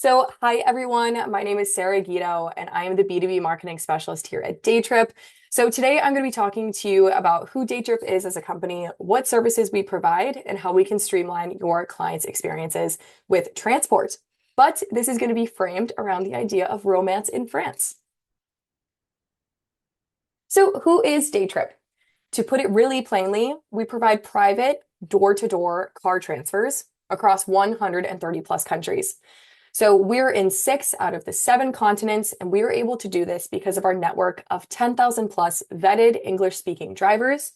Hi everyone. My name is Sarah Guido, and I am the B2B marketing specialist here at Daytrip. So today I'm going to be talking to you about who Daytrip is as a company, what services we provide, and how we can streamline your clients' experiences with transport. But this is going to be framed around the idea of romance in France. So who is Daytrip? To put it really plainly, we provide private door-to-door car transfers across 130 plus countries. So we're in 6 out of the 7 continents, and we are able to do this because of our network of 10,000 plus vetted English speaking drivers.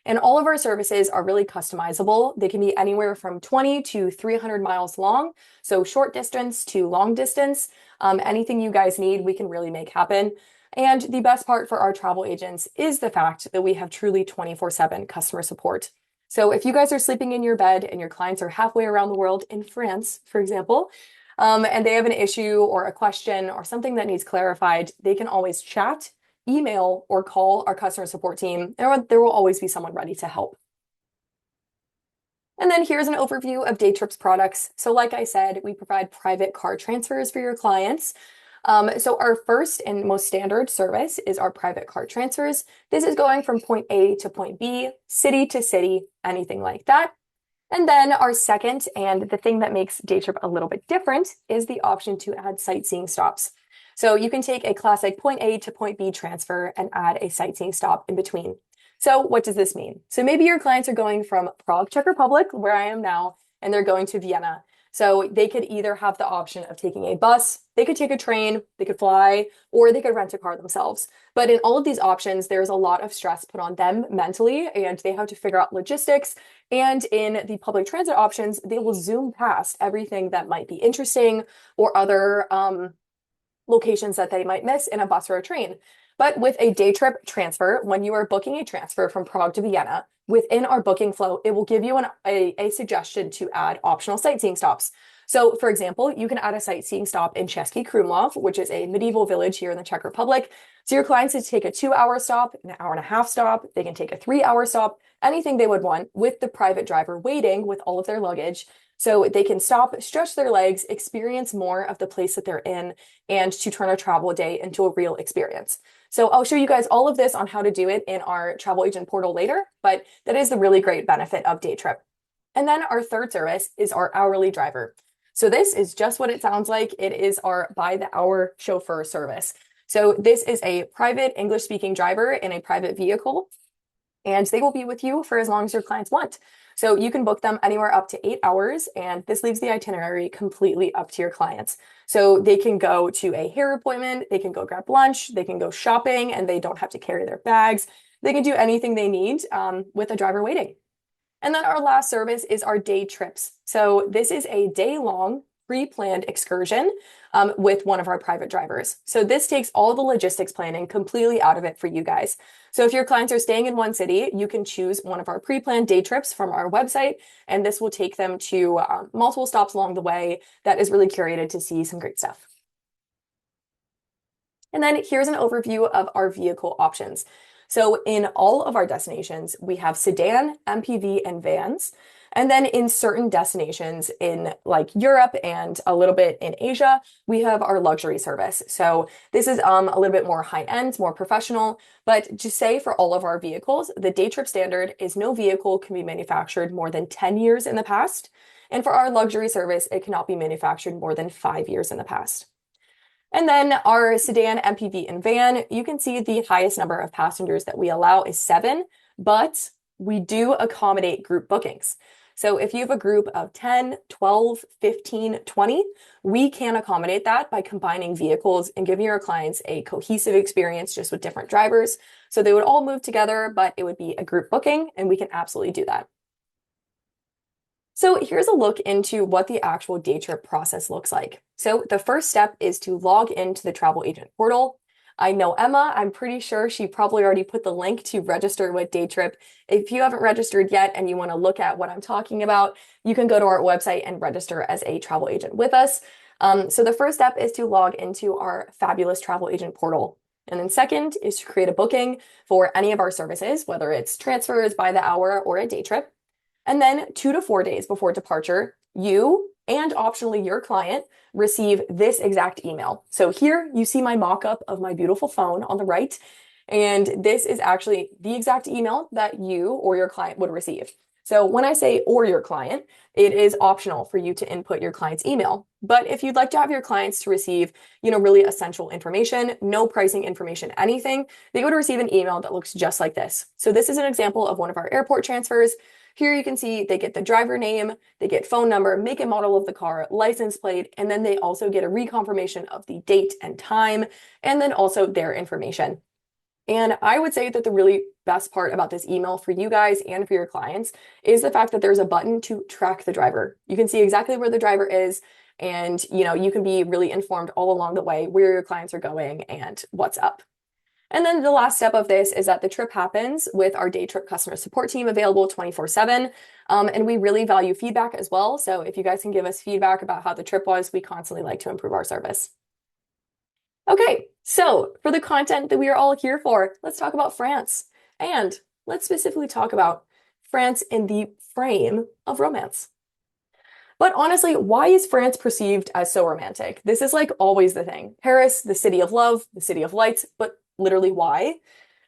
And all of our services are really customizable. They can be anywhere from 20 to 300 miles long, so short distance to long distance. Anything you guys need, we can really make happen. And the best part for our travel agents is the fact that we have truly 24/7 customer support. So if you guys are sleeping in your bed and your clients are halfway around the world in France, for example, and they have an issue or a question or something that needs clarified, they can always chat, email, or call our customer support team. There will always be someone ready to help. And then here's an overview of Daytrip's products. So like I said, we provide private car transfers for your clients. So our first and most standard service is our private car transfers. This is going from point A to point B, city to city, anything like that. And then our second, and the thing that makes Daytrip a little bit different, is the option to add sightseeing stops. So you can take a classic point A to point B transfer and add a sightseeing stop in between. So what does this mean? So maybe your clients are going from Prague, Czech Republic, where I am now, and they're going to Vienna. So they could either have the option of taking a bus, they could take a train, they could fly, or they could rent a car themselves. But in all of these options, there's a lot of stress put on them mentally, and they have to figure out logistics. And in the public transit options, they will zoom past everything that might be interesting or other locations that they might miss in a bus or a train. But with a Daytrip transfer, when you are booking a transfer from Prague to Vienna, within our booking flow, it will give you a suggestion to add optional sightseeing stops. So, for example, you can add a sightseeing stop in Český Krumlov, which is a medieval village here in the Czech Republic. So your clients can take a 2-hour stop, an hour and a half stop, they can take a 3-hour stop, anything they would want with the private driver waiting with all of their luggage. So they can stop, stretch their legs, experience more of the place that they're in, and to turn a travel day into a real experience. So I'll show you guys all of this on how to do it in our travel agent portal later, but that is the really great benefit of Daytrip. And then our third service is our hourly driver. So this is just what it sounds like. It is our by the hour chauffeur service. So this is a private English speaking driver in a private vehicle, and they will be with you for as long as your clients want. So you can book them anywhere up to 8 hours, and this leaves the itinerary completely up to your clients. So they can go to a hair appointment, they can go grab lunch, they can go shopping, and they don't have to carry their bags. They can do anything they need with a driver waiting. And then our last service is our day trips. So this is a day-long pre-planned excursion with one of our private drivers. So this takes all the logistics planning completely out of it for you guys. So if your clients are staying in one city, you can choose one of our pre-planned day trips from our website, and this will take them to multiple stops along the way that is really curated to see some great stuff. And then here's an overview of our vehicle options. So in all of our destinations, we have sedan, MPV, and vans. And then in certain destinations in like Europe and a little bit in Asia, we have our luxury service. So this is a little bit more high end, more professional. But to say for all of our vehicles, the Daytrip standard is no vehicle can be manufactured more than 10 years in the past. And for our luxury service, it cannot be manufactured more than 5 years in the past. And then our sedan, MPV, and van, you can see the highest number of passengers that we allow is 7, but we do accommodate group bookings. So if you have a group of 10, 12, 15, 20, we can accommodate that by combining vehicles and giving our clients a cohesive experience just with different drivers. So they would all move together, but it would be a group booking, and we can absolutely do that. So here's a look into what the actual Daytrip process looks like. So the first step is to log into the travel agent portal. I know Emma, I'm pretty sure she probably already put the link to register with Daytrip. If you haven't registered yet and you want to look at what I'm talking about, you can go to our website and register as a travel agent with us. So the first step is to log into our fabulous travel agent portal. And then second is to create a booking for any of our services, whether it's transfers by the hour or a day trip. And then 2 to 4 days before departure, you and optionally your client receive this exact email. So here you see my mock-up of my beautiful phone on the right, and this is actually the exact email that you or your client would receive. So when I say or your client, it is optional for you to input your client's email. But if you'd like to have your clients to receive, really essential information, no pricing information, anything, they would receive an email that looks just like this. So this is an example of one of our airport transfers. Here you can see they get the driver name, they get phone number, make and model of the car, license plate, and then they also get a reconfirmation of the date and time, and then also their information. And I would say that the really best part about this email for you guys and for your clients is the fact that there's a button to track the driver. You can see exactly where the driver is, and you can be really informed all along the way where your clients are going and what's up. And then the last step of this is that the trip happens with our Daytrip customer support team available 24/7. And we really value feedback as well. So if you guys can give us feedback about how the trip was, we constantly like to improve our service. Okay, so for the content that we are all here for, let's talk about France. And let's specifically talk about France in the frame of romance. But honestly, why is France perceived as so romantic? This is like always the thing. Paris, the city of love, the city of lights, but literally why?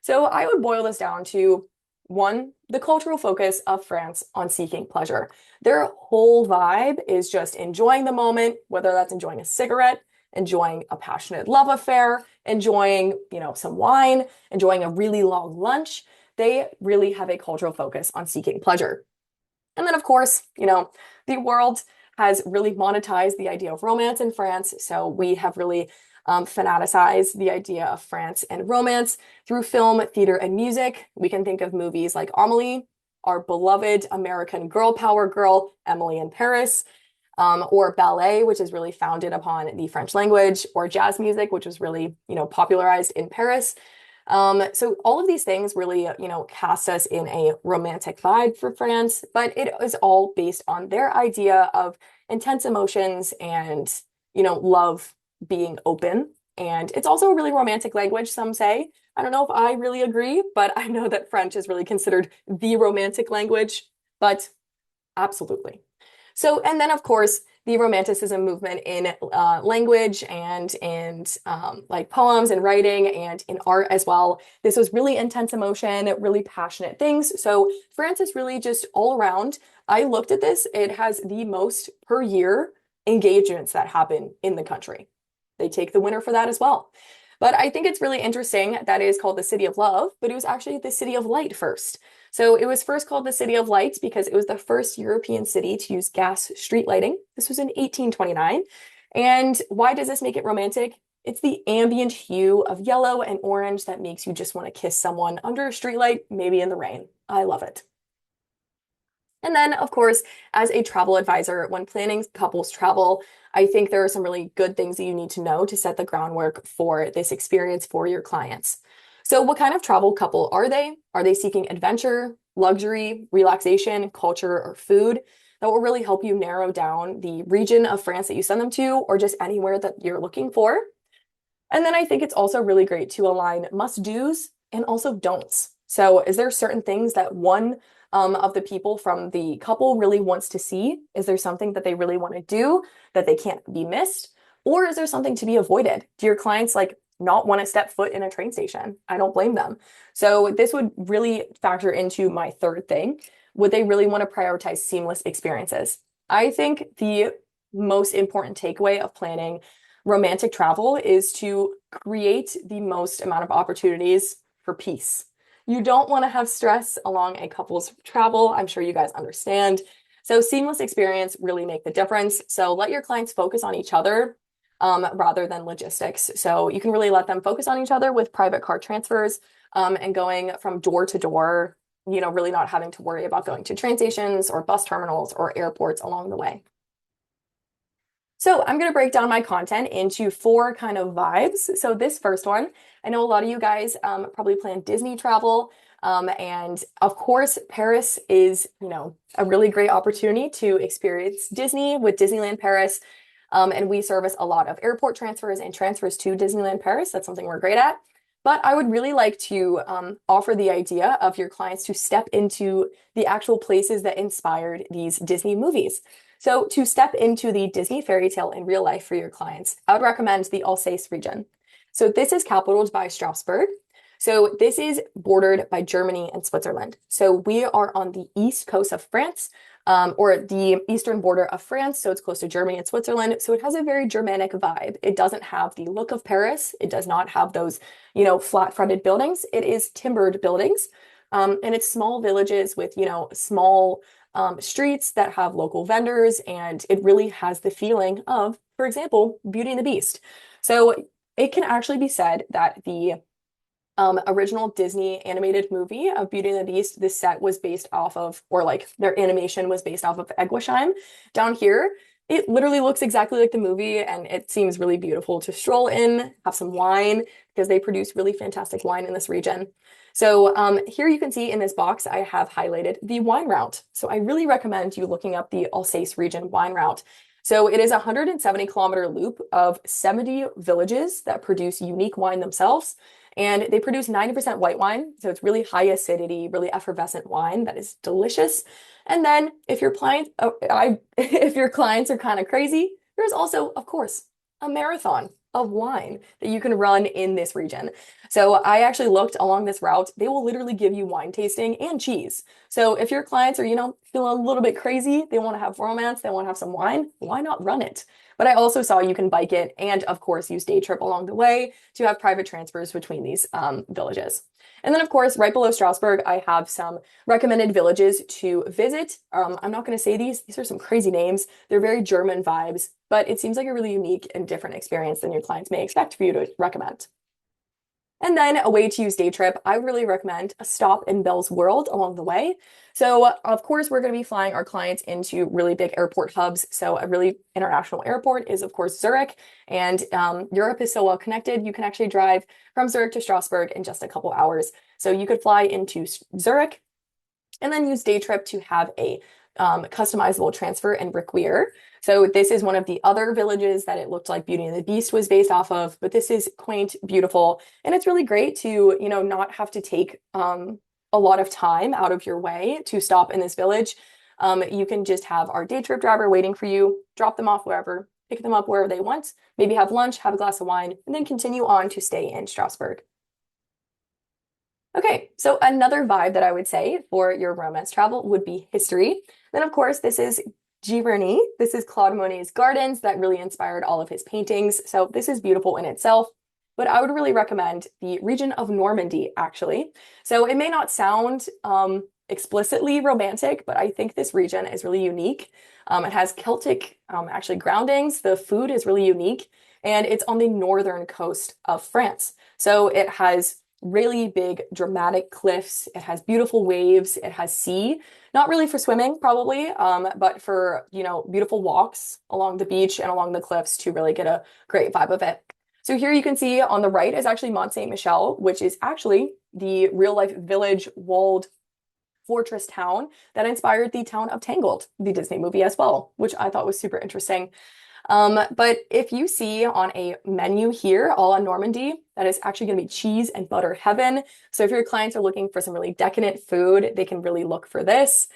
So I would boil this down to one, the cultural focus of France on seeking pleasure. Their whole vibe is just enjoying the moment, whether that's enjoying a cigarette, enjoying a passionate love affair, enjoying, some wine, enjoying a really long lunch. They really have a cultural focus on seeking pleasure. And then, of course, the world has really monetized the idea of romance in France. So we have really fanaticized the idea of France and romance through film, theater, and music. We can think of movies like Amélie, our beloved American girl power girl, Emily in Paris, or ballet, which is really founded upon the French language, or jazz music, which was really, popularized in Paris. So all of these things really, cast us in a romantic vibe for France, but it is all based on their idea of intense emotions and, love being open. And it's also a really romantic language, some say. I don't know if I really agree, but I know that French is really considered the romantic language, but absolutely. So, and then of course, the Romanticism movement in language and in like poems and writing and in art as well. This was really intense emotion, really passionate things. So France is really just all around. I looked at this. It has the most per year engagements that happen in the country. They take the winner for that as well. But I think it's really interesting that it is called the City of Love, but it was actually the City of Light first. So it was first called the City of Lights because it was the first European city to use gas street lighting. This was in 1829. And why does this make it romantic? It's the ambient hue of yellow and orange that makes you just want to kiss someone under a streetlight, maybe in the rain. I love it. And then, of course, as a travel advisor, when planning couples travel, I think there are some really good things that you need to know to set the groundwork for this experience for your clients. So, what kind of travel couple are they? Are they seeking adventure, luxury, relaxation, culture, or food? That will really help you narrow down the region of France that you send them to, or just anywhere that you're looking for. And then I think it's also really great to align must-dos and also don'ts. So, is there certain things that one of the people from the couple really wants to see? Is there something that they really want to do that they can't be missed? Or is there something to be avoided? Do your clients not want to step foot in a train station? I don't blame them. So this would really factor into my third thing. Would they really want to prioritize seamless experiences? I think the most important takeaway of planning romantic travel is to create the most amount of opportunities for peace. You don't want to have stress along a couple's travel. I'm sure you guys understand. So seamless experience really make the difference. So let your clients focus on each other rather than logistics. So you can really let them focus on each other with private car transfers and going from door to door, really not having to worry about going to train stations or bus terminals or airports along the way. So I'm going to break down my content into 4 kind of vibes. So this first one, I know a lot of you guys probably plan Disney travel. And of course, Paris is, a really great opportunity to experience Disney with Disneyland Paris. And we service a lot of airport transfers and transfers to Disneyland Paris. That's something we're great at. But I would really like to offer the idea of your clients to step into the actual places that inspired these Disney movies. So to step into the Disney fairy tale in real life for your clients, I would recommend the Alsace region. So this is capitaled by Strasbourg. So this is bordered by Germany and Switzerland. So we are on the east coast of France, or the eastern border of France. So it's close to Germany and Switzerland. So it has a very Germanic vibe. It doesn't have the look of Paris. It does not have those, flat fronted buildings. It is timbered buildings. And it's small villages with, small streets that have local vendors. And it really has the feeling of, for example, Beauty and the Beast. So it can actually be said that the original Disney animated movie of Beauty and the Beast, the set was based off of, or like their animation was based off of Eglosheim. Down here, it literally looks exactly like the movie, and it seems really beautiful to stroll in, have some wine, because they produce really fantastic wine in this region. So here you can see in this box, I have highlighted the wine route. So I really recommend you looking up the Alsace region wine route. So it is a 170-kilometer loop of 70 villages that produce unique wine themselves. And they produce 90% white wine. So it's really high acidity, really effervescent wine that is delicious. And then if your clients, if your clients are kind of crazy, there's also, of course, a marathon of wine that you can run in this region. So I actually looked along this route. They will literally give you wine tasting and cheese. So if your clients are, feeling a little bit crazy, they want to have romance, they want to have some wine, why not run it? But I also saw you can bike it and, of course, use Daytrip along the way to have private transfers between these villages. And then, of course, right below Strasbourg, I have some recommended villages to visit. I'm not going to say these. These are some crazy names. They're very German vibes, but it seems like a really unique and different experience than your clients may expect for you to recommend. And then a way to use Daytrip, I would really recommend a stop in Bell's World along the way. So, of course, we're going to be flying our clients into really big airport hubs. So, a really international airport is, of course, Zurich. And Europe is so well connected, you can actually drive from Zurich to Strasbourg in just a couple hours. So, you could fly into Zurich and then use Daytrip to have a customizable transfer in Riviera. So this is one of the other villages that it looked like Beauty and the Beast was based off of, but this is quaint, beautiful, and it's really great to, not have to take a lot of time out of your way to stop in this village. You can just have our Daytrip driver waiting for you, drop them off wherever, pick them up wherever they want, maybe have lunch, have a glass of wine, and then continue on to stay in Strasbourg. Okay, so another vibe that I would say for your romance travel would be history. Then, of course, this is Giverny. This is Claude Monet's gardens that really inspired all of his paintings. So this is beautiful in itself, but I would really recommend the region of Normandy, actually. So it may not sound explicitly romantic, but I think this region is really unique. It has Celtic actually groundings. The food is really unique, and it's on the northern coast of France. So it has really big dramatic cliffs. It has beautiful waves. It has sea, not really for swimming probably, but for, beautiful walks along the beach and along the cliffs to really get a great vibe of it. So here you can see on the right is actually Mont Saint-Michel, which is actually the real life village walled fortress town that inspired the town of Tangled, the Disney movie as well, which I thought was super interesting. But if you see on a menu here, all on Normandy, that is actually going to be cheese and butter heaven. So if your clients are looking for some really decadent food, they can really look for this.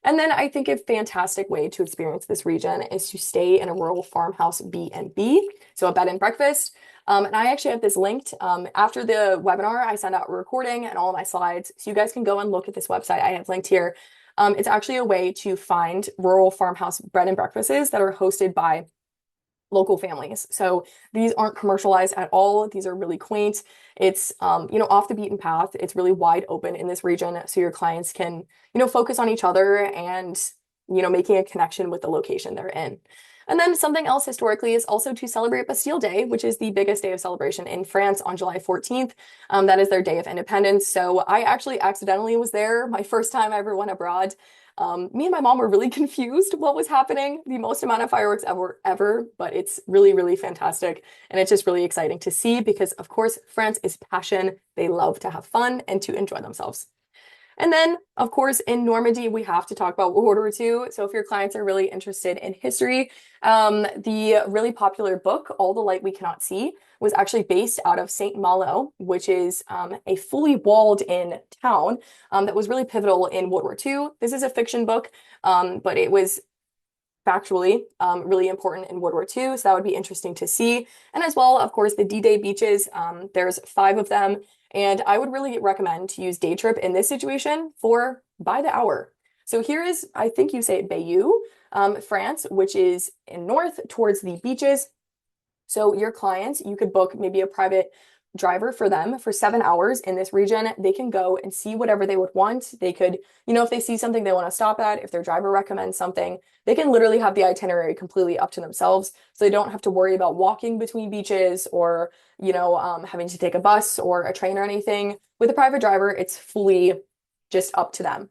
And then I think a fantastic way to experience this region is to stay in a rural farmhouse B&B, so a bed and breakfast. And I actually have this linked. After the webinar, I send out a recording and all of my slides, so you guys can go and look at this website I have linked here. It's actually a way to find rural farmhouse bread and breakfasts that are hosted by local families. So these aren't commercialized at all. These are really quaint. It's, off the beaten path. It's really wide open in this region. So your clients can, focus on each other and, making a connection with the location they're in. And then something else historically is also to celebrate Bastille Day, which is the biggest day of celebration in France on July 14th. That is their day of independence. So I actually accidentally was there my first time I ever went abroad. Me and my mom were really confused what was happening. The most amount of fireworks ever, but it's really, really fantastic. And it's just really exciting to see because, of course, France is passion. They love to have fun and to enjoy themselves. And then, of course, in Normandy, we have to talk about World War II. So if your clients are really interested in history, the really popular book, All the Light We Cannot See, was actually based out of Saint Malo, which is a fully walled in town that was really pivotal in World War II. This is a fiction book, but it was factually really important in World War II, so that would be interesting to see. And as well, of course, the D-Day beaches, there's 5 of them, and I would really recommend to use Daytrip in this situation for by the hour. So here is, I think you say it, Bayeux, France, which is in north towards the beaches. So your clients, you could book maybe a private driver for them for 7 hours in this region. They can go and see whatever they would want. They could, if they see something they want to stop at, if their driver recommends something, they can literally have the itinerary completely up to themselves. So they don't have to worry about walking between beaches or, having to take a bus or a train or anything. With a private driver, it's fully just up to them.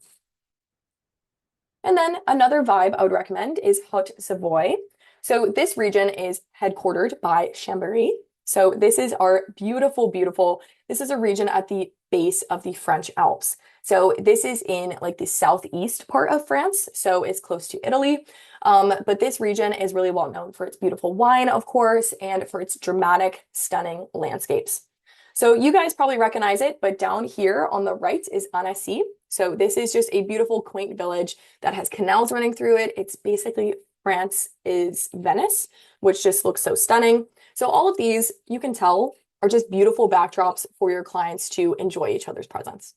And then another vibe I would recommend is Haute-Savoie. So this region is headquartered by Chambéry. So this is our beautiful, this is a region at the base of the French Alps. So this is in like the southeast part of France. So it's close to Italy. But this region is really well known for its beautiful wine, of course, and for its dramatic, stunning landscapes. So you guys probably recognize it, but down here on the right is Annecy. So this is just a beautiful, quaint village that has canals running through it. It's basically France is Venice, which just looks so stunning. So all of these, you can tell, are just beautiful backdrops for your clients to enjoy each other's presence.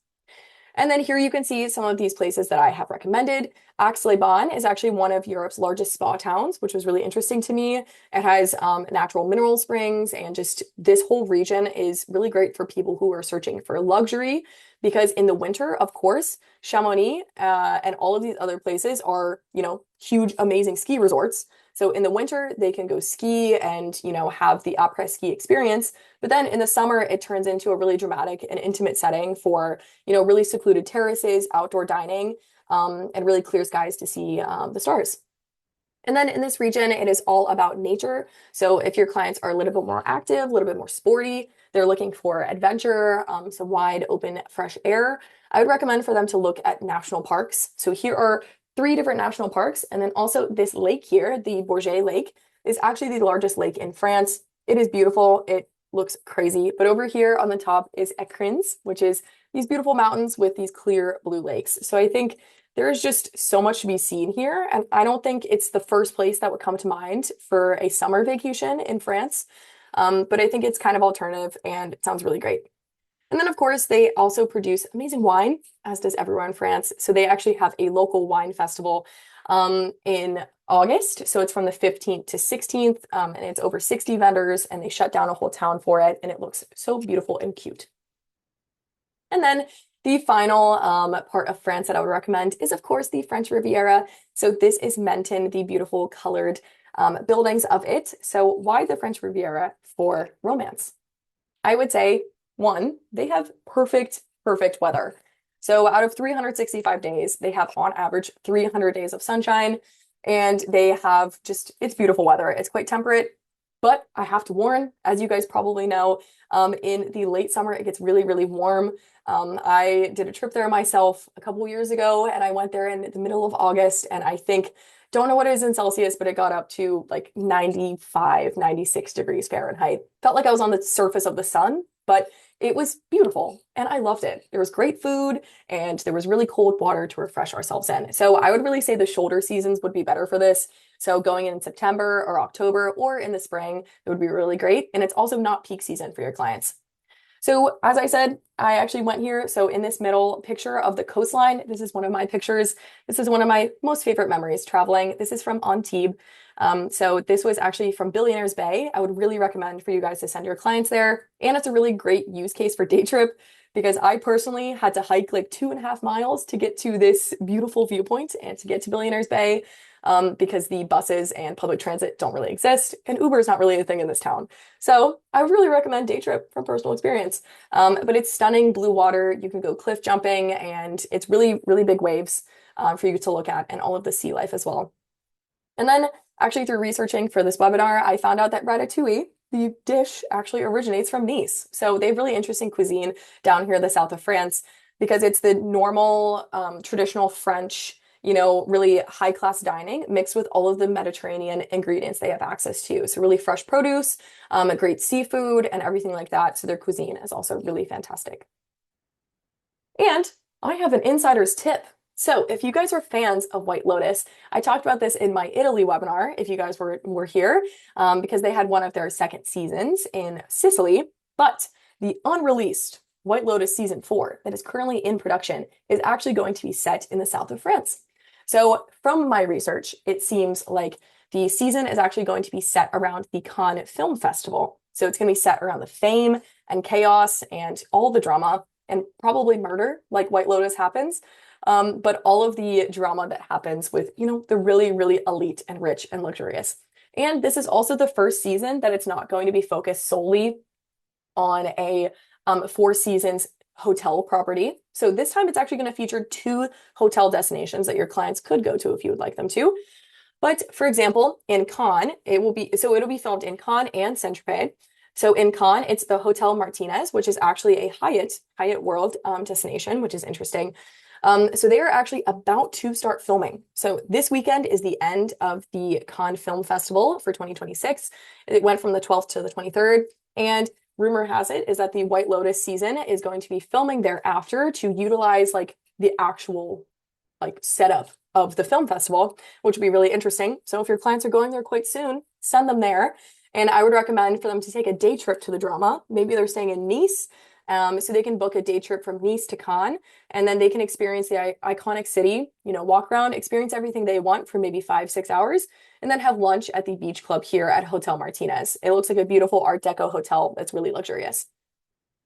And then here you can see some of these places that I have recommended. Aix-les-Bains is actually one of Europe's largest spa towns, which was really interesting to me. It has natural mineral springs, and just this whole region is really great for people who are searching for luxury, because in the winter, of course, Chamonix and all of these other places are, huge, amazing ski resorts. So in the winter, they can go ski and, have the après-ski experience. But then in the summer, it turns into a really dramatic and intimate setting for, really secluded terraces, outdoor dining, and really clear skies to see the stars. And then in this region, it is all about nature. So if your clients are a little bit more active, a little bit more sporty, they're looking for adventure, some wide open, fresh air, I would recommend for them to look at national parks. So here are 3 different national parks. And then also this lake here, the Bourget Lake, is actually the largest lake in France. It is beautiful. It looks crazy. But over here on the top is Écrins, which is these beautiful mountains with these clear blue lakes. So I think there is just so much to be seen here. And I don't think it's the first place that would come to mind for a summer vacation in France. But I think it's kind of alternative and it sounds really great. And then, of course, they also produce amazing wine, as does everywhere in France. So they actually have a local wine festival in August. So it's from the 15th to 16th, and it's over 60 vendors, and they shut down a whole town for it, and it looks so beautiful and cute. And then the final part of France that I would recommend is, of course, the French Riviera. So this is Menton, the beautiful colored buildings of it. So why the French Riviera? For romance. I would say, one, they have perfect weather. So out of 365 days, they have on average 300 days of sunshine, and they have it's beautiful weather. It's quite temperate, but I have to warn, as you guys probably know, in the late summer, it gets really warm. I did a trip there myself a couple years ago, and I went there in the middle of August, and don't know what it is in Celsius, but it got up to like 95, 96 degrees Fahrenheit. Felt like I was on the surface of the sun, but it was beautiful and I loved it. There was great food and there was really cold water to refresh ourselves in. So I would really say the shoulder seasons would be better for this. So going in September or October or in the spring, it would be really great. And it's also not peak season for your clients. So as I said, I actually went here. So in this middle picture of the coastline, this is one of my pictures. This is one of my most favorite memories traveling. This is from Antibes. So this was actually from Billionaire's Bay. I would really recommend for you guys to send your clients there. And it's a really great use case for day trip because I personally had to hike like 2.5 miles to get to this beautiful viewpoint and to get to Billionaire's Bay. Because the buses and public transit don't really exist, and Uber is not really a thing in this town. So I would really recommend Daytrip from personal experience. But it's stunning blue water. You can go cliff jumping, and it's really big waves for you to look at, and all of the sea life as well. And then actually through researching for this webinar, I found out that ratatouille, the dish, actually originates from Nice. So they have really interesting cuisine down here in the south of France because it's the normal, traditional French, really high class dining mixed with all of the Mediterranean ingredients they have access to. So really fresh produce, a great seafood and everything like that. So their cuisine is also really fantastic. And I have an insider's tip. So if you guys are fans of White Lotus, I talked about this in my Italy webinar, if you guys were here, because they had one of their second seasons in Sicily, but the unreleased White Lotus season 4 that is currently in production is actually going to be set in the south of France. So from my research, it seems like the season is actually going to be set around the Cannes Film Festival. So it's going to be set around the fame and chaos and all the drama and probably murder, like White Lotus happens. But all of the drama that happens with, the really, really elite and rich and luxurious. And this is also the first season that it's not going to be focused solely on a Four Seasons hotel property. So this time it's actually going to feature 2 hotel destinations that your clients could go to if you would like them to. But for example, in Cannes, it'll be filmed in Cannes and Saint-Tropez. So in Cannes, it's the Hotel Martinez, which is actually a Hyatt World destination, which is interesting. So they are actually about to start filming. So this weekend is the end of the Cannes Film Festival for 2026. It went from the 12th to the 23rd. And rumor has it is that the White Lotus season is going to be filming thereafter to utilize like the actual like setup of the film festival, which would be really interesting. So if your clients are going there quite soon, send them there. And I would recommend for them to take a day trip to the drama. Maybe they're staying in Nice. So they can book a day trip from Nice to Cannes, and then they can experience the iconic city, walk around, experience everything they want for maybe 5-6 hours, and then have lunch at the beach club here at Hotel Martinez. It looks like a beautiful Art Deco hotel that's really luxurious.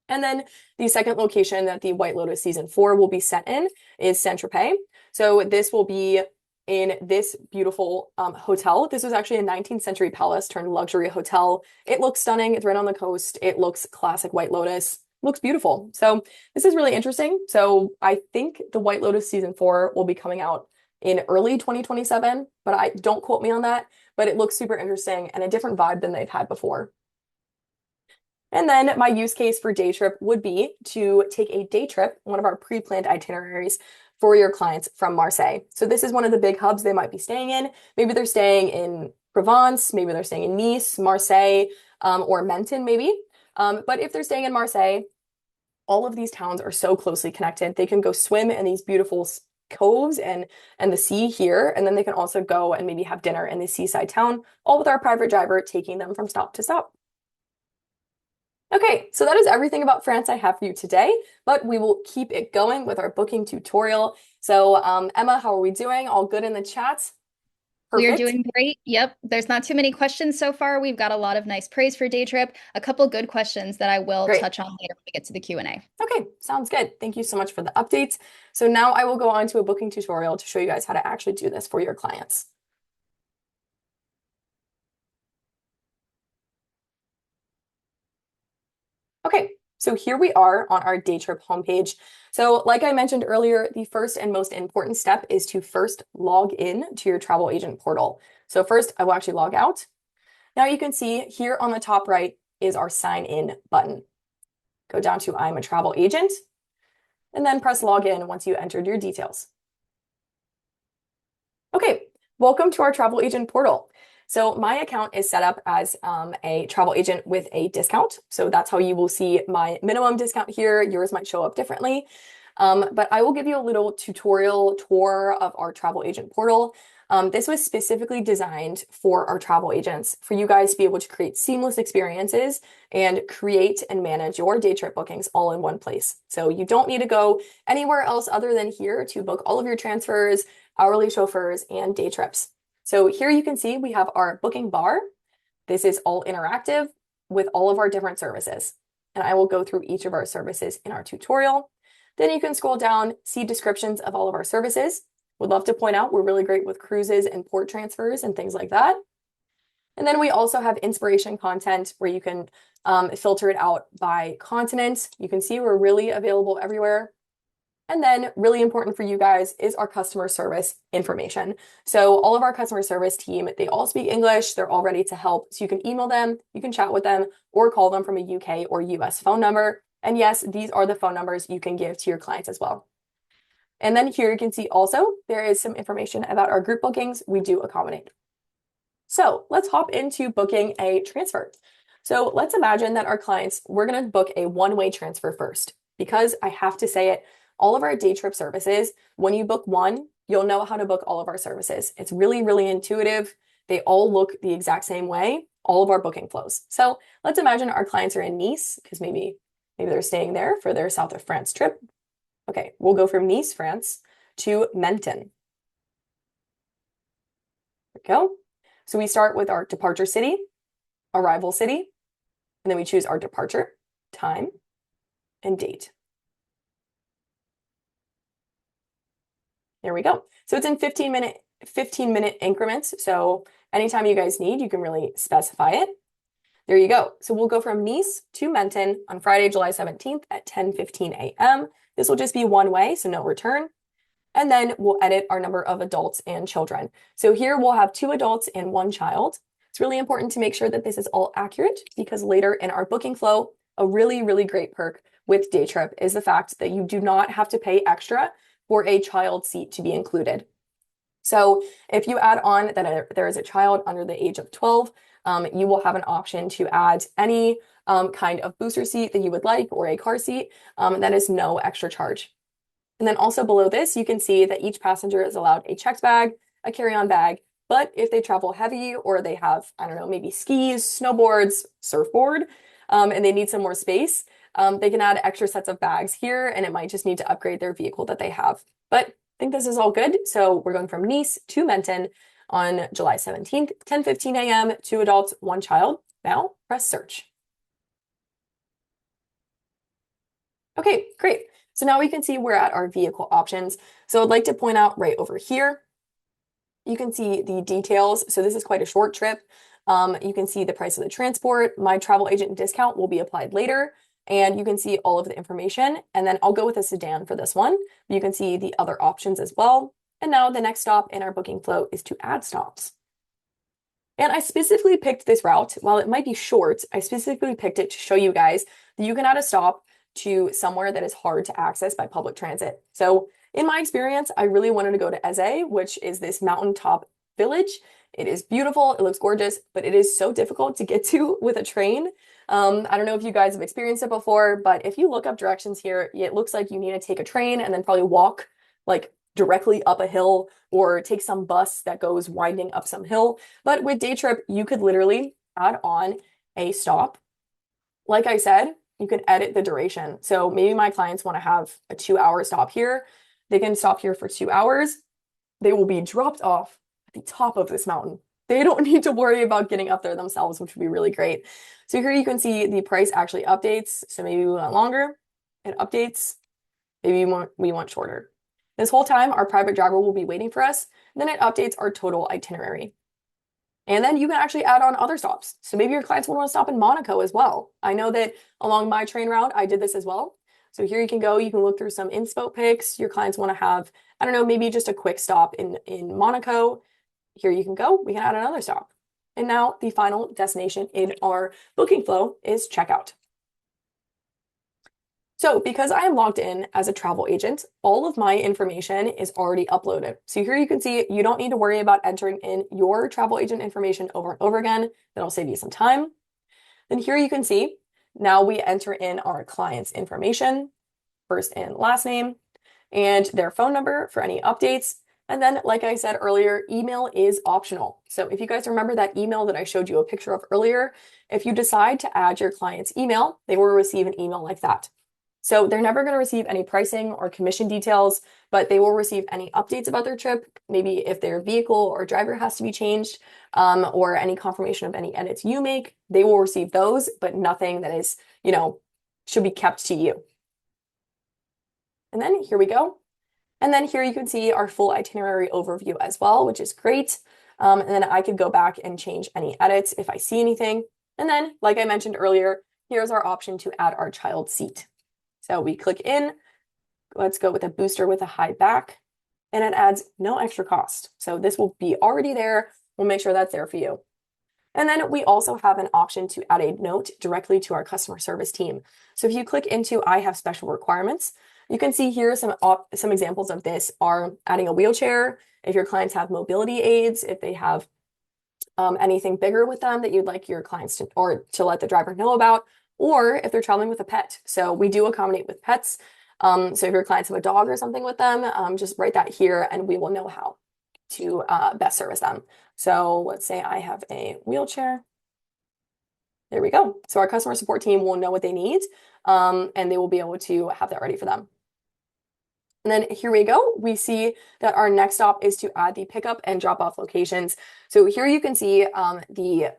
And then the second location that the White Lotus season 4 will be set in is Saint-Tropez. So this will be in this beautiful hotel. This was actually a 19th century palace turned luxury hotel. It looks stunning. It's right on the coast. It looks classic White Lotus. Looks beautiful. So this is really interesting. So I think the White Lotus season 4 will be coming out in early 2027, but I don't quote me on that. But it looks super interesting and a different vibe than they've had before. And then my use case for day trip would be to take a day trip, one of our pre-planned itineraries for your clients from Marseille. So this is one of the big hubs they might be staying in. Maybe they're staying in Provence, maybe they're staying in Nice, Marseille, or Menton maybe. But if they're staying in Marseille, all of these towns are so closely connected. They can go swim in these beautiful coves and the sea here, and then they can also go and maybe have dinner in the seaside town, all with our private driver taking them from stop to stop. Okay, so that is everything about France I have for you today, but we will keep it going with our booking tutorial. So Emma, how are we doing? All good in the chat? We are Perfect. doing great. Yep. There's not too many questions so far. We've got a lot of nice praise for day trip. A couple good questions that I will Great. touch on later when we get to the Q&A. Okay, sounds good. Thank you so much for the updates. So now I will go on to a booking tutorial to show you guys how to actually do this for your clients. Okay, so here we are on our Daytrip homepage. So like I mentioned earlier, the first and most important step is to first log in to your travel agent portal. So first I will actually log out. Now you can see here on the top right is our sign in button. Go down to I'm a travel agent and then press login once you entered your details. Okay, welcome to our travel agent portal. So my account is set up as a travel agent with a discount. So that's how you will see my minimum discount here. Yours might show up differently. But I will give you a little tutorial tour of our travel agent portal. This was specifically designed for our travel agents, for you guys to be able to create seamless experiences and create and manage your day trip bookings all in one place. So you don't need to go anywhere else other than here to book all of your transfers, hourly chauffeurs, and day trips. So here you can see we have our booking bar. This is all interactive with all of our different services. And I will go through each of our services in our tutorial. Then you can scroll down, see descriptions of all of our services. Would love to point out we're really great with cruises and port transfers and things like that. And then we also have inspiration content where you can filter it out by continent. You can see we're really available everywhere. And then really important for you guys is our customer service information. So all of our customer service team, they all speak English. They're all ready to help. So you can email them, you can chat with them, or call them from a UK or US phone number. And yes, these are the phone numbers you can give to your clients as well. And then here you can see also there is some information about our group bookings we do accommodate. So let's hop into booking a transfer. So let's imagine that our clients, we're going to book a one-way transfer first because I have to say it, all of our day trip services, when you book one, you'll know how to book all of our services. It's really, really intuitive. They all look the exact same way, all of our booking flows. So let's imagine our clients are in Nice, because maybe they're staying there for their south of France trip. Okay, we'll go from Nice, France to Menton. There we go. So we start with our departure city, arrival city, and then we choose our departure, time, and date. There we go. So it's in 15-minute increments. So anytime you guys need, you can really specify it. There you go. So we'll go from Nice to Menton on Friday, July 17th at 10:15 a.m. This will just be one way, so no return. And then we'll edit our number of adults and children. So here we'll have 2 adults and 1 child. It's really important to make sure that this is all accurate because later in our booking flow, a really, really great perk with Daytrip is the fact that you do not have to pay extra for a child seat to be included. So if you add on that there is a child under the age of 12, you will have an option to add any kind of booster seat that you would like or a car seat. That is no extra charge. And then also below this, you can see that each passenger is allowed a checked bag, a carry-on bag, but if they travel heavy or they have, I don't know, maybe skis, snowboards, surfboard, and they need some more space, they can add extra sets of bags here, and it might just need to upgrade their vehicle that they have. But I think this is all good. So we're going from Nice to Menton on July 17th, 10:15 a.m., 2 adults, 1 child. Now press search. Okay, great. So now we can see we're at our vehicle options. So I'd like to point out right over here, you can see the details. So this is quite a short trip. You can see the price of the transport. My travel agent discount will be applied later. And you can see all of the information. And then I'll go with a sedan for this one. You can see the other options as well. And now the next stop in our booking flow is to add stops. And I specifically picked this route. While it might be short, I specifically picked it to show you guys that you can add a stop to somewhere that is hard to access by public transit. So in my experience, I really wanted to go to Eze, which is this mountaintop village. It is beautiful, it looks gorgeous, but it is so difficult to get to with a train. I don't know if you guys have experienced it before, but if you look up directions here, it looks like you need to take a train and then probably walk like directly up a hill or take some bus that goes winding up some hill. But with Daytrip, you could literally add on a stop. Like I said, you can edit the duration. So maybe my clients want to have a 2-hour stop here. They can stop here for 2 hours. They will be dropped off at the top of this mountain. They don't need to worry about getting up there themselves, which would be really great. So here you can see the price actually updates. So maybe we want longer, it updates. Maybe we want shorter. This whole time, our private driver will be waiting for us. Then it updates our total itinerary. And then you can actually add on other stops. So maybe your clients will want to stop in Monaco as well. I know that along my train route, I did this as well. So here you can go, you can look through some inspo pics. Your clients want to have, I don't know, maybe just a quick stop in Monaco. Here you can go, we can add another stop. And now the final destination in our booking flow is checkout. So because I am logged in as a travel agent, all of my information is already uploaded. So here you can see you don't need to worry about entering in your travel agent information over and over again. That'll save you some time. Then here you can see now we enter in our client's information, first and last name, and their phone number for any updates. And then, like I said earlier, email is optional. So if you guys remember that email that I showed you a picture of earlier, if you decide to add your client's email, they will receive an email like that. So they're never going to receive any pricing or commission details, but they will receive any updates about their trip, maybe if their vehicle or driver has to be changed, or any confirmation of any edits you make, they will receive those, but nothing that is, should be kept to you. And then here we go. And then here you can see our full itinerary overview as well, which is great. And then I could go back and change any edits if I see anything. And then, like I mentioned earlier, here's our option to add our child seat. So we click in, let's go with a booster with a high back, and it adds no extra cost. So this will be already there. We'll make sure that's there for you. And then we also have an option to add a note directly to our customer service team. So if you click into I have special requirements, you can see here some examples of this are adding a wheelchair, if your clients have mobility aids, if they have anything bigger with them that you'd like your clients to let the driver know about, or if they're traveling with a pet. So we do accommodate with pets. So if your clients have a dog or something with them, just write that here and we will know how to best service them. So let's say I have a wheelchair. There we go. So our customer support team will know what they need, and they will be able to have that ready for them. And then here we go. We see that our next stop is to add the pickup and drop off locations. So here you can see the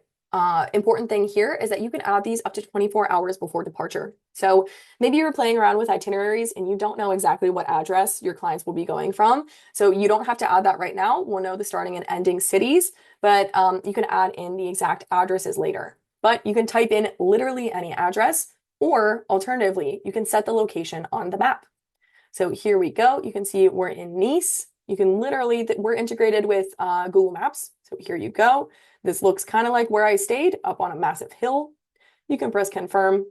important thing here is that you can add these up to 24 hours before departure. So maybe you're playing around with itineraries and you don't know exactly what address your clients will be going from. So you don't have to add that right now. We'll know the starting and ending cities, but you can add in the exact addresses later. But you can type in literally any address, or alternatively, you can set the location on the map. So here we go. You can see we're in Nice. You can literally, we're integrated with Google Maps. So here you go. This looks kind of like where I stayed, up on a massive hill. You can press confirm,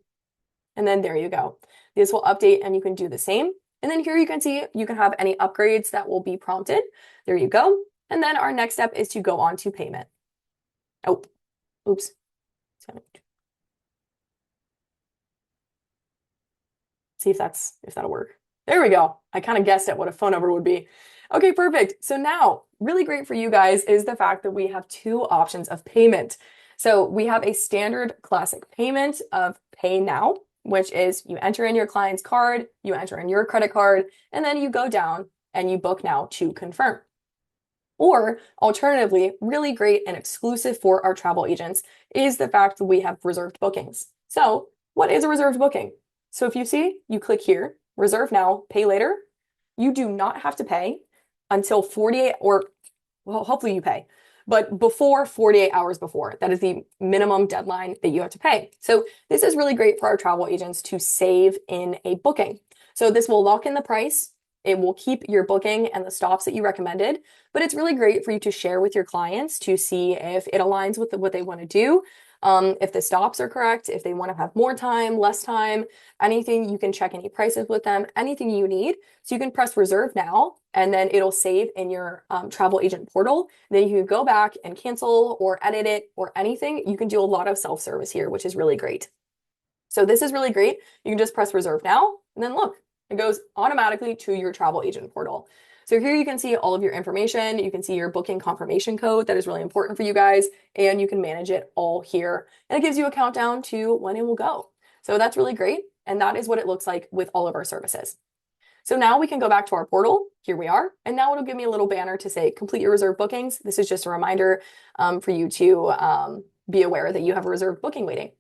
and then there you go. This will update and you can do the same. And then here you can see you can have any upgrades that will be prompted. There you go. And then our next step is to go on to payment. Oh, oops. See if that'll work. There we go. I kind of guessed at what a phone number would be. Okay, perfect. So now, really great for you guys is the fact that we have two options of payment. So we have a standard classic payment of pay now, which is you enter in your client's card, you enter in your credit card, and then you go down and you book now to confirm. Or alternatively, really great and exclusive for our travel agents is the fact that we have reserved bookings. So what is a reserved booking? So if you see, you click here, reserve now, pay later. You do not have to pay until 48 or, well, hopefully you pay, but before 48 hours before. That is the minimum deadline that you have to pay. So this is really great for our travel agents to save in a booking. So this will lock in the price. It will keep your booking and the stops that you recommended, but it's really great for you to share with your clients to see if it aligns with what they want to do. If the stops are correct, if they want to have more time, less time, anything, you can check any prices with them, anything you need. So you can press reserve now, and then it'll save in your travel agent portal. Then you can go back and cancel or edit it or anything. You can do a lot of self-service here, which is really great. So this is really great. You can just press reserve now, and then look, it goes automatically to your travel agent portal. So here you can see all of your information. You can see your booking confirmation code that is really important for you guys, and you can manage it all here. And it gives you a countdown to when it will go. So that's really great. And that is what it looks like with all of our services. So now we can go back to our portal. Here we are. And now it'll give me a little banner to say complete your reserved bookings. This is just a reminder for you to be aware that you have a reserved booking waiting.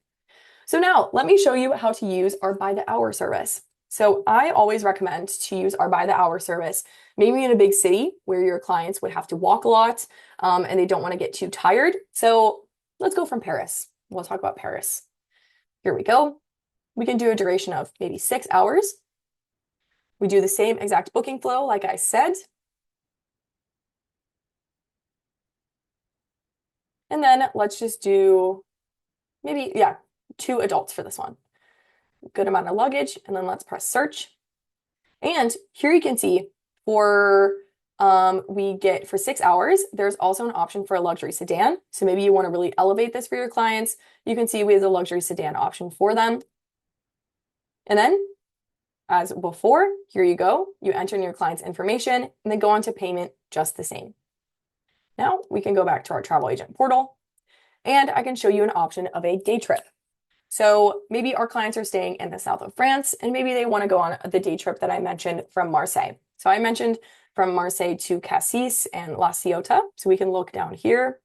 So now let me show you how to use our by the hour service. So I always recommend to use our by the hour service, maybe in a big city where your clients would have to walk a lot and they don't want to get too tired. So let's go from Paris. We'll talk about Paris. Here we go. We can do a duration of maybe 6 hours. We do the same exact booking flow, like I said. And then let's just do maybe, yeah, 2 adults for this one. Good amount of luggage, and then let's press search. And here you can see for we get for 6 hours, there's also an option for a luxury sedan. So maybe you want to really elevate this for your clients. You can see we have the luxury sedan option for them. And then as before, here you go. You enter in your client's information and then go on to payment just the same. Now we can go back to our travel agent portal and I can show you an option of a day trip. So maybe our clients are staying in the south of France and maybe they want to go on the day trip that I mentioned from Marseille. So I mentioned from Marseille to Cassis and La Ciotat. So we can look down here.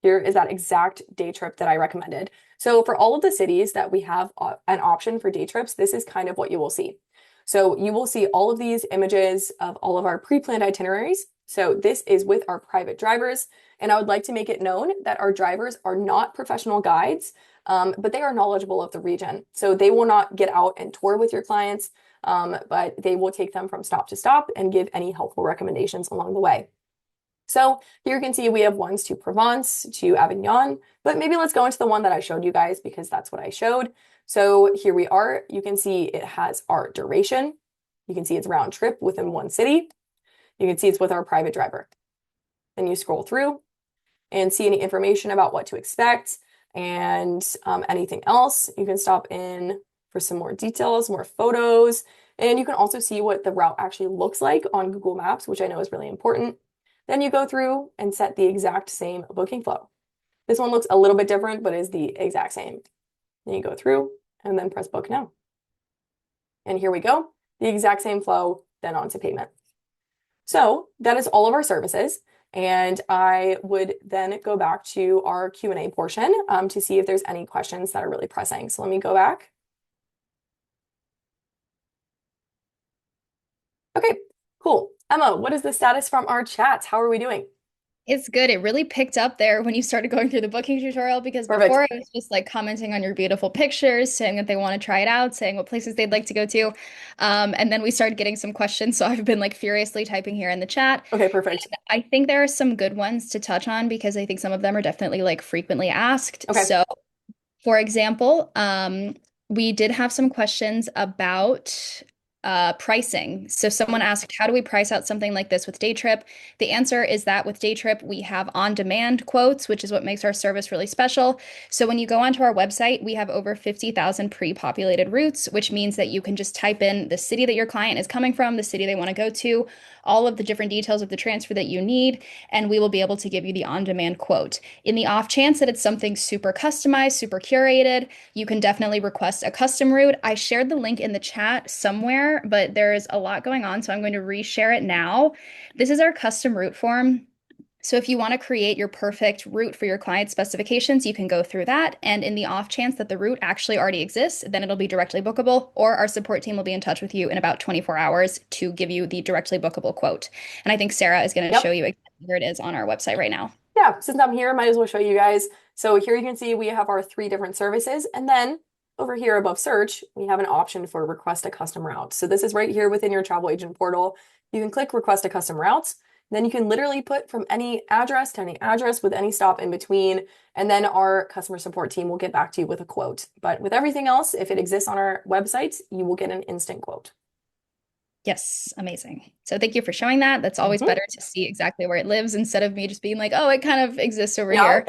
Here is that exact day trip that I recommended. So for all of the cities that we have an option for day trips, this is kind of what you will see. So you will see all of these images of all of our pre-planned itineraries. So this is with our private drivers. And I would like to make it known that our drivers are not professional guides, but they are knowledgeable of the region. So they will not get out and tour with your clients, but they will take them from stop to stop and give any helpful recommendations along the way. So here you can see we have ones to Provence, to Avignon, but maybe let's go into the one that I showed you guys because that's what I showed. So here we are. You can see it has our duration. You can see it's round trip within one city. You can see it's with our private driver. Then you scroll through and see any information about what to expect and anything else. You can stop in for some more details, more photos, And you can also see what the route actually looks like on Google Maps, which I know is really important. Then you go through and set the exact same booking flow. This one looks a little bit different, but is the exact same. Then you go through and then press book now. And here we go, the exact same flow, then on to payment. So that is all of our services. And I would then go back to our Q&A portion to see if there's any questions that are really pressing. So let me go back. Okay, cool. Emma, what is the status from our chats? How are we doing? It's good. It really picked up there when you started going through the booking tutorial because Perfect. before it was just like commenting on your beautiful pictures, saying that they want to try it out, saying what places they'd like to go to. And then we started getting some questions. So I've been like furiously typing here in the chat. Okay, perfect. I think there are some good ones to touch on because I think some of them are definitely like frequently asked. Okay. So for example, we did have some questions about pricing. So someone asked, how do we price out something like this with Daytrip? The answer is that with Daytrip, we have on-demand quotes, which is what makes our service really special. So when you go onto our website, we have over 50,000 pre-populated routes, which means that you can just type in the city that your client is coming from, the city they want to go to, all of the different details of the transfer that you need, and we will be able to give you the on-demand quote. In the off chance that it's something super customized, super curated, you can definitely request a custom route. I shared the link in the chat somewhere, but there's a lot going on, so I'm going to reshare it now. This is our custom route form. So if you want to create your perfect route for your client specifications, you can go through that. And in the off chance that the route actually already exists, then it'll be directly bookable, or our support team will be in touch with you in about 24 hours to give you the directly bookable quote. And I think Sarah is going to show Yep. you exactly where it is on our website right now. Yeah, since I'm here, might as well show you guys. So here you can see we have our three different services. And then over here above search, we have an option for request a custom route. So this is right here within your travel agent portal. You can click request a custom routes. Then you can literally put from any address to any address with any stop in between. And then our customer support team will get back to you with a quote. But with everything else, if it exists on our website, you will get an instant quote. Yes, amazing. So thank you for showing that. That's always Mhm. better to see exactly where it lives instead of me just being like, oh, it kind of exists over Yeah.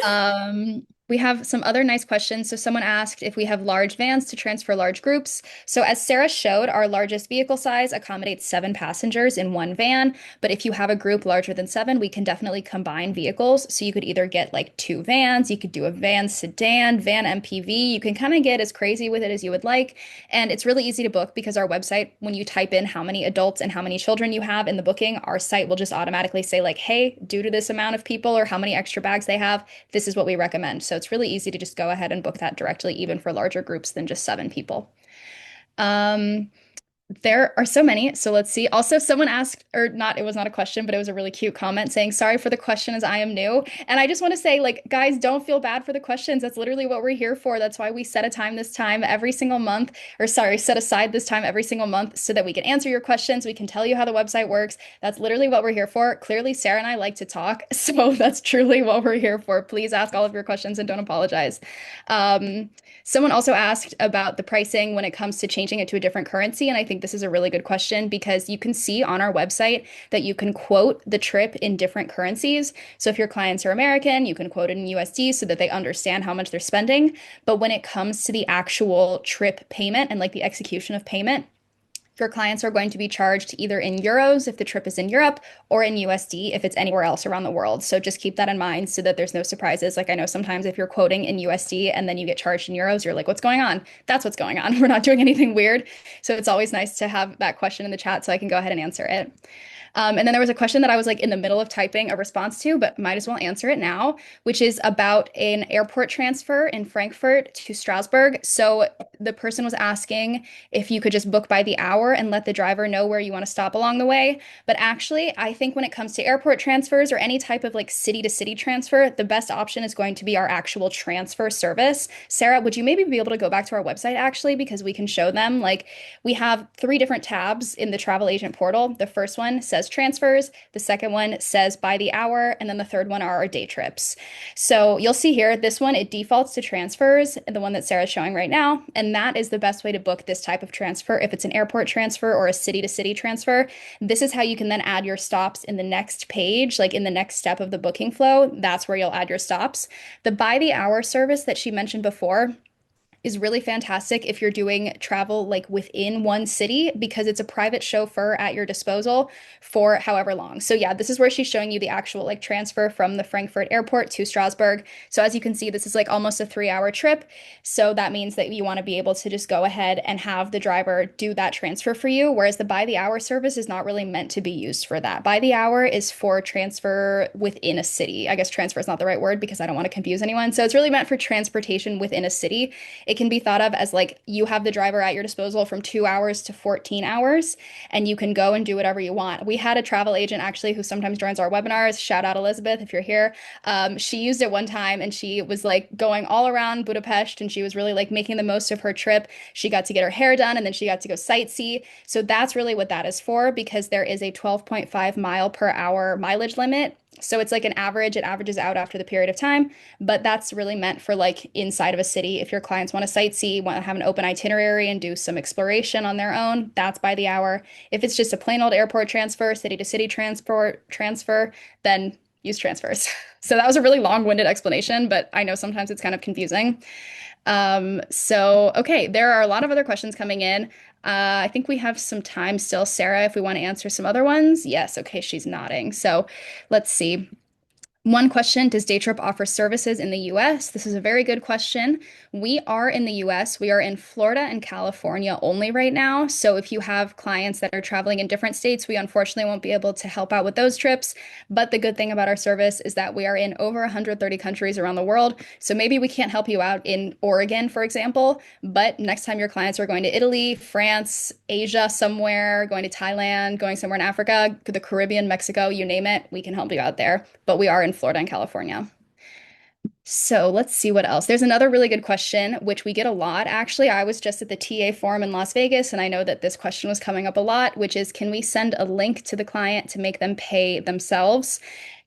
here. We have some other nice questions. So someone asked if we have large vans to transfer large groups. So as Sarah showed, our largest vehicle size accommodates 7 passengers in one van. But if you have a group larger than 7, we can definitely combine vehicles. So you could either get like 2 vans, you could do a van sedan, van MPV. You can kind of get as crazy with it as you would like. And it's really easy to book because our website, when you type in how many adults and how many children you have in the booking, our site will just automatically say like, hey, due to this amount of people or how many extra bags they have, this is what we recommend. So it's really easy to just go ahead and book that directly, even for larger groups than just 7 people. Um, there are so many. So let's see. Also, someone asked, or not, it was not a question, but it was a really cute comment saying, sorry for the question as I am new. And I just want to say, like, guys, don't feel bad for the questions. That's literally what we're here for. That's why we set a time this time every single month, or sorry, set aside this time every single month so that we can answer your questions. We can tell you how the website works. That's literally what we're here for. Clearly, Sarah and I like to talk. So that's truly what we're here for. Please ask all of your questions and don't apologize. Um, Someone also asked about the pricing when it comes to changing it to a different currency. And I think this is a really good question because you can see on our website that you can quote the trip in different currencies. So if your clients are American, you can quote it in USD so that they understand how much they're spending. But when it comes to the actual trip payment and like the execution of payment, your clients are going to be charged either in euros if the trip is in Europe or in USD if it's anywhere else around the world. So just keep that in mind so that there's no surprises. Like I know sometimes if you're quoting in USD and then you get charged in euros, you're like, what's going on? That's what's going on. We're not doing anything weird. So it's always nice to have that question in the chat so I can go ahead and answer it. And then there was a question that I was like in the middle of typing a response to, but might as well answer it now, which is about an airport transfer in Frankfurt to Strasbourg. So the person was asking if you could just book by the hour and let the driver know where you want to stop along the way. But actually, I think when it comes to airport transfers or any type of like city to city transfer, the best option is going to be our actual transfer service. Sarah, would you maybe be able to go back to our website actually, because we can show them like we have 3 different tabs in the travel agent portal. The first one says transfers, the second one says by the hour, and then the third one are our day trips. So you'll see here, this one, it defaults to transfers, the one that Sarah's showing right now, and that is the best way to book this type of transfer. If it's an airport transfer or a city to city transfer, this is how you can then add your stops in the next page, like in the next step of the booking flow. That's where you'll add your stops. The by the hour service that she mentioned before, is really fantastic if you're doing travel like within one city because it's a private chauffeur at your disposal for however long. So yeah, this is where she's showing you the actual like transfer from the Frankfurt airport to Strasbourg. So as you can see, this is like almost a 3 hour trip. So that means that you want to be able to just go ahead and have the driver do that transfer for you. Whereas the by the hour service is not really meant to be used for that. By the hour is for transfer within a city. I guess transfer is not the right word because I don't want to confuse anyone. So it's really meant for transportation within a city. It can be thought of as like you have the driver at your disposal from 2 hours to 14 hours, and you can go and do whatever you want. We had a travel agent actually who sometimes joins our webinars. Shout out Elizabeth if you're here. She used it one time and she was like going all around Budapest and she was really like making the most of her trip. She got to get her hair done and then she got to go sightsee. So that's really what that is for because there is a 12.5 mile per hour mileage limit. So it's like an average, it averages out after the period of time, but that's really meant for like inside of a city. If your clients want to sightsee, want to have an open itinerary and do some exploration on their own, that's by the hour. If it's just a plain old airport transfer, city to city transport transfer, then use transfers. So that was a really long-winded explanation, but I know sometimes it's kind of confusing. Okay, there are a lot of other questions coming in. I think we have some time still, Sarah, if we want to answer some other ones. Yes, okay, she's nodding. So let's see. One question, does Daytrip offer services in the US? This is a very good question. We are in the US. We are in Florida and California only right now. So if you have clients that are traveling in different states, we unfortunately won't be able to help out with those trips. But the good thing about our service is that we are in over 130 countries around the world. So maybe we can't help you out in Oregon, for example, but next time your clients are going to Italy, France, Asia somewhere, going to Thailand, going somewhere in Africa, the Caribbean, Mexico, you name it, we can help you out there. But we are in Florida and California. So let's see what else. There's another really good question, which we get a lot. Actually, I was just at the TA forum in Las Vegas, and I know that this question was coming up a lot, which is, can we send a link to the client to make them pay themselves?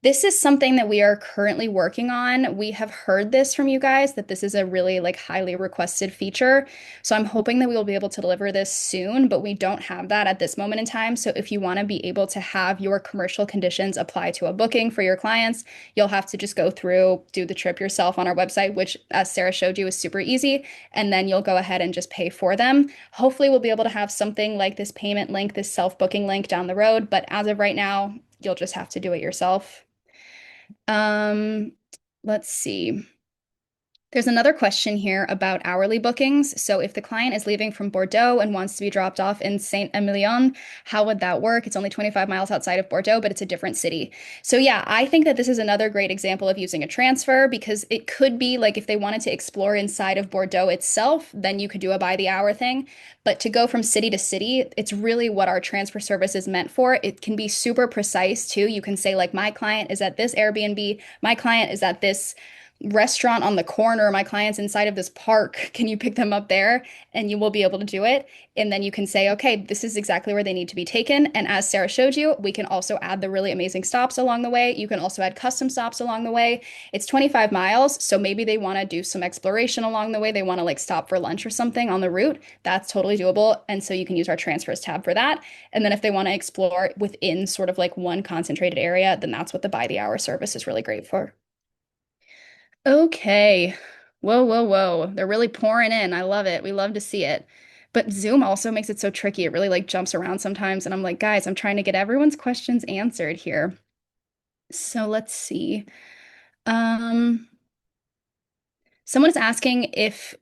This is something that we are currently working on. We have heard this from you guys that this is a really like highly requested feature. So I'm hoping that we will be able to deliver this soon, but we don't have that at this moment in time. So if you want to be able to have your commercial conditions apply to a booking for your clients, you'll have to just go through, do the trip yourself on our website, which, as Sarah showed you, is super easy. And then you'll go ahead and just pay for them. Hopefully, we'll be able to have something like this payment link, this self-booking link down the road. But as of right now, you'll just have to do it yourself. Um, let's see. There's another question here about hourly bookings. So if the client is leaving from Bordeaux and wants to be dropped off in Saint-Emilion, how would that work? It's only 25 miles outside of Bordeaux, but it's a different city. So yeah, I think that this is another great example of using a transfer because it could be like if they wanted to explore inside of Bordeaux itself, then you could do a by the hour thing. But to go from city to city, it's really what our transfer service is meant for. It can be super precise too. You can say like my client is at this Airbnb, my client is at this restaurant on the corner, my client's inside of this park. Can you pick them up there? And you will be able to do it. And then you can say, okay, this is exactly where they need to be taken. And as Sarah showed you, we can also add the really amazing stops along the way. You can also add custom stops along the way. It's 25 miles. So maybe they want to do some exploration along the way. They want to like stop for lunch or something on the route. That's totally doable. And so you can use our transfers tab for that. And then if they want to explore within sort of like one concentrated area, then that's what the by the hour service is really great for. Okay. Whoa, whoa, whoa. They're really pouring in. I love it. We love to see it. But Zoom also makes it so tricky. It really like jumps around sometimes. And I'm like, guys, I'm trying to get everyone's questions answered here. So let's see. Um, Someone is asking if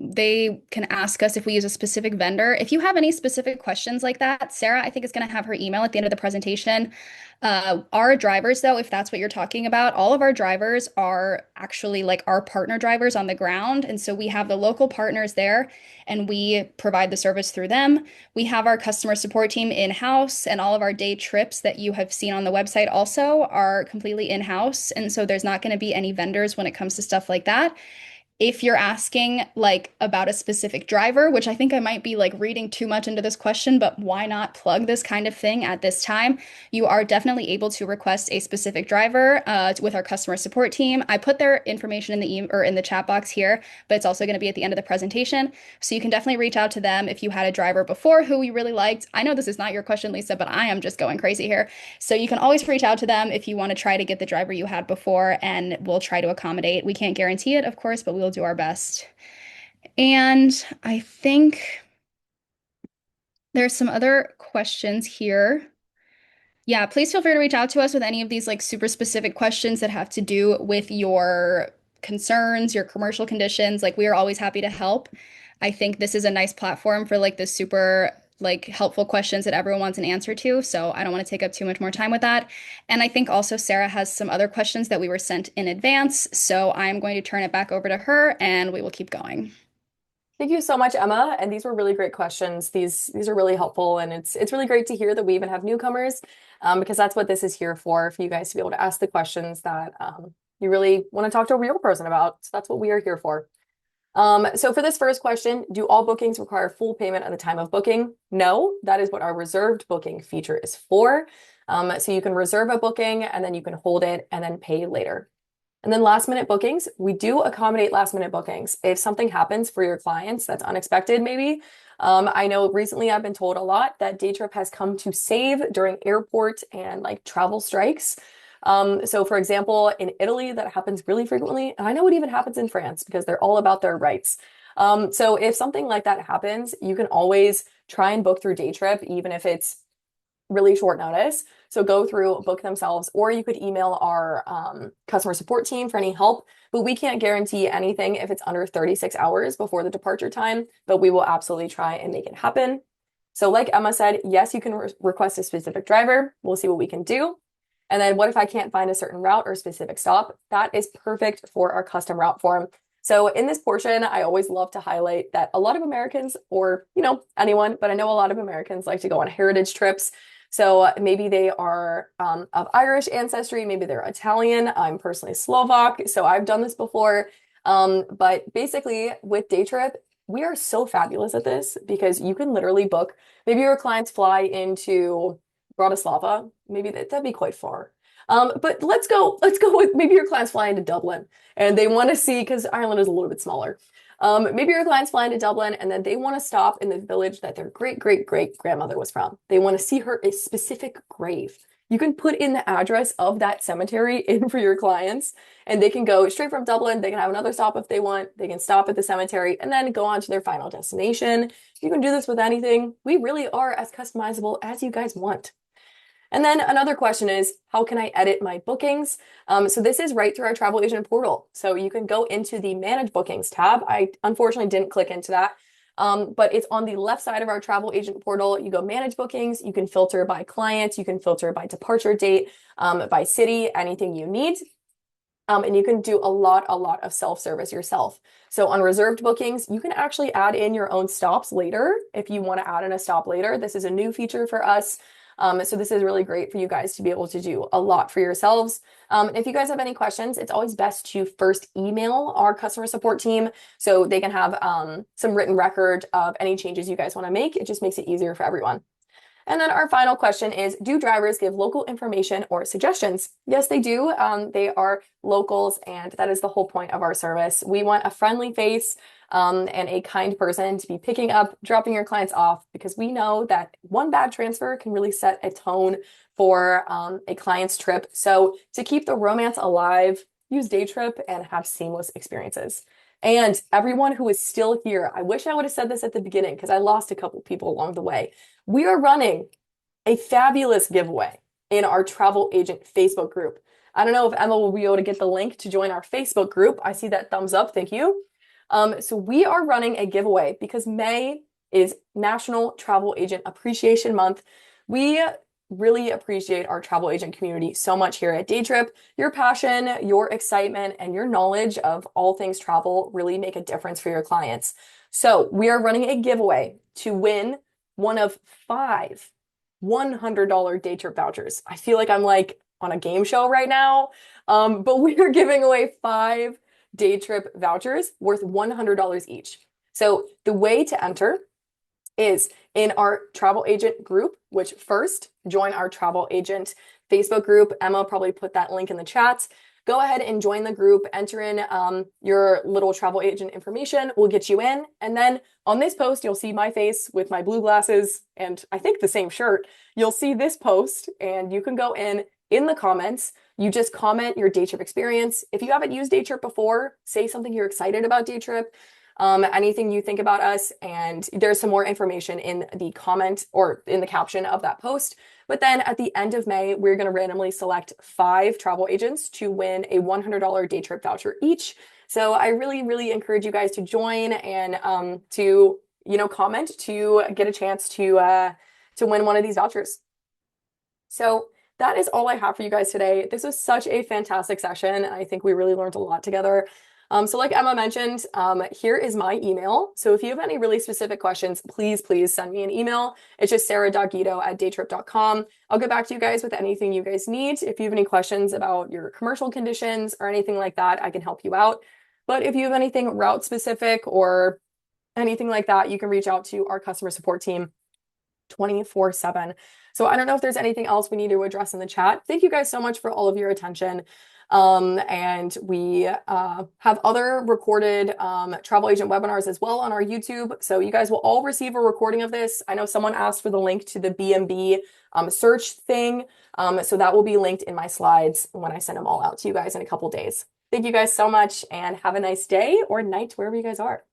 they can ask us if we use a specific vendor. If you have any specific questions like that, Sarah, I think is going to have her email at the end of the presentation. Our drivers, though, if that's what you're talking about, all of our drivers are actually like our partner drivers on the ground. And so we have the local partners there and we provide the service through them. We have our customer support team in-house, and all of our day trips that you have seen on the website also are completely in-house. And so there's not going to be any vendors when it comes to stuff like that. If you're asking like about a specific driver, which I think I might be like reading too much into this question, but why not plug this kind of thing at this time? You are definitely able to request a specific driver with our customer support team. I put their information in the email or in the chat box here, but it's also going to be at the end of the presentation. So you can definitely reach out to them if you had a driver before who you really liked. I know this is not your question, Lisa, but I am just going crazy here. So you can always reach out to them if you want to try to get the driver you had before, and we'll try to accommodate. We can't guarantee it, of course, but we'll do our best. And I think there's some other questions here. Yeah, please feel free to reach out to us with any of these like super specific questions that have to do with your concerns, your commercial conditions. Like we are always happy to help. I think this is a nice platform for like the super like helpful questions that everyone wants an answer to. So I don't want to take up too much more time with that. And I think also Sarah has some other questions that we were sent in advance. So I'm going to turn it back over to her and we will keep going. Thank you so much, Emma. And these were really great questions. These are really helpful, and it's really great to hear that we even have newcomers, because that's what this is here for you guys to be able to ask the questions that you really want to talk to a real person about. So that's what we are here for. So for this first question, do all bookings require full payment at the time of booking? No, that is what our reserved booking feature is for. So you can reserve a booking and then you can hold it and then pay later. And then last minute bookings, we do accommodate last minute bookings. If something happens for your clients that's unexpected, maybe. I know recently I've been told a lot that Daytrip has come to save during airport and like travel strikes. So for example, in Italy, that happens really frequently. And I know it even happens in France because they're all about their rights. So if something like that happens, you can always try and book through Daytrip, even if it's really short notice. So go through, book themselves, or you could email our customer support team for any help. But we can't guarantee anything if it's under 36 hours before the departure time, but we will absolutely try and make it happen. So like Emma said, yes, you can request a specific driver. We'll see what we can do. And then what if I can't find a certain route or specific stop? That is perfect for our custom route form. So in this portion, I always love to highlight that a lot of Americans, or anyone, but I know a lot of Americans like to go on heritage trips. So maybe they are of Irish ancestry, maybe they're Italian. I'm personally Slovak, so I've done this before. But basically, with Daytrip, we are so fabulous at this because you can literally book. Maybe your clients fly into Bratislava. Maybe that'd be quite far. But let's go with maybe your clients fly into Dublin and they want to see, because Ireland is a little bit smaller. Maybe your clients fly into Dublin and then they want to stop in the village that their great great great grandmother was from. They want to see her a specific grave. You can put in the address of that cemetery in for your clients, and they can go straight from Dublin. They can have another stop if they want. They can stop at the cemetery and then go on to their final destination. You can do this with anything. We really are as customizable as you guys want. And then another question is, how can I edit my bookings? So this is right through our travel agent portal. So you can go into the Manage Bookings tab. I unfortunately didn't click into that, but it's on the left side of our travel agent portal. You go Manage Bookings. You can filter by client. You can filter by departure date, by city, anything you need. And you can do a lot of self-service yourself. So on reserved bookings, you can actually add in your own stops later if you want to add in a stop later. This is a new feature for us. So this is really great for you guys to be able to do a lot for yourselves. If you guys have any questions, it's always best to first email our customer support team so they can have some written record of any changes you guys want to make. It just makes it easier for everyone. And then our final question is, do drivers give local information or suggestions? Yes, they do. They are locals, and that is the whole point of our service. We want a friendly face and a kind person to be picking up, dropping your clients off, because we know that one bad transfer can really set a tone for a client's trip. So to keep the romance alive, use Daytrip and have seamless experiences. And everyone who is still here, I wish I would have said this at the beginning because I lost a couple people along the way. We are running a fabulous giveaway in our travel agent Facebook group. I don't know if Emma will be able to get the link to join our Facebook group. I see that thumbs up. Thank you. So we are running a giveaway because May is National Travel Agent Appreciation Month. We really appreciate our travel agent community so much here at Daytrip. Your passion, your excitement, and your knowledge of all things travel really make a difference for your clients. So we are running a giveaway to win one of 5 $100 Daytrip vouchers. I feel like I'm like on a game show right now, but we are giving away 5 Daytrip vouchers worth $100 each. So the way to enter is in our travel agent group, which first join our travel agent Facebook group. Emma probably put that link in the chat. Go ahead and join the group, enter in your little travel agent information. We'll get you in. And then on this post, you'll see my face with my blue glasses and I think the same shirt. You'll see this post and you can go in the comments. You just comment your Daytrip experience. If you haven't used Daytrip before, say something you're excited about Daytrip. anything you think about us, and there's some more information in the comment or in the caption of that post. But then at the end of May, we're going to randomly select 5 travel agents to win a $100 day trip voucher each. So I really, really encourage you guys to join and to, comment to get a chance to win one of these vouchers. So that is all I have for you guys today. This was such a fantastic session, and I think we really learned a lot together. So like Emma mentioned, here is my email. So if you have any really specific questions, please, please send me an email. It's just sarah.guido@daytrip.com. I'll get back to you guys with anything you guys need. If you have any questions about your commercial conditions or anything like that, I can help you out. But if you have anything route specific or anything like that, you can reach out to our customer support team 24/7. So I don't know if there's anything else we need to address in the chat. Thank you guys so much for all of your attention. And we have other recorded travel agent webinars as well on our YouTube. So you guys will all receive a recording of this. I know someone asked for the link to the B&B search thing. So that will be linked in my slides when I send them all out to you guys in a couple days. Thank you guys so much, and have a nice day or night wherever you guys are.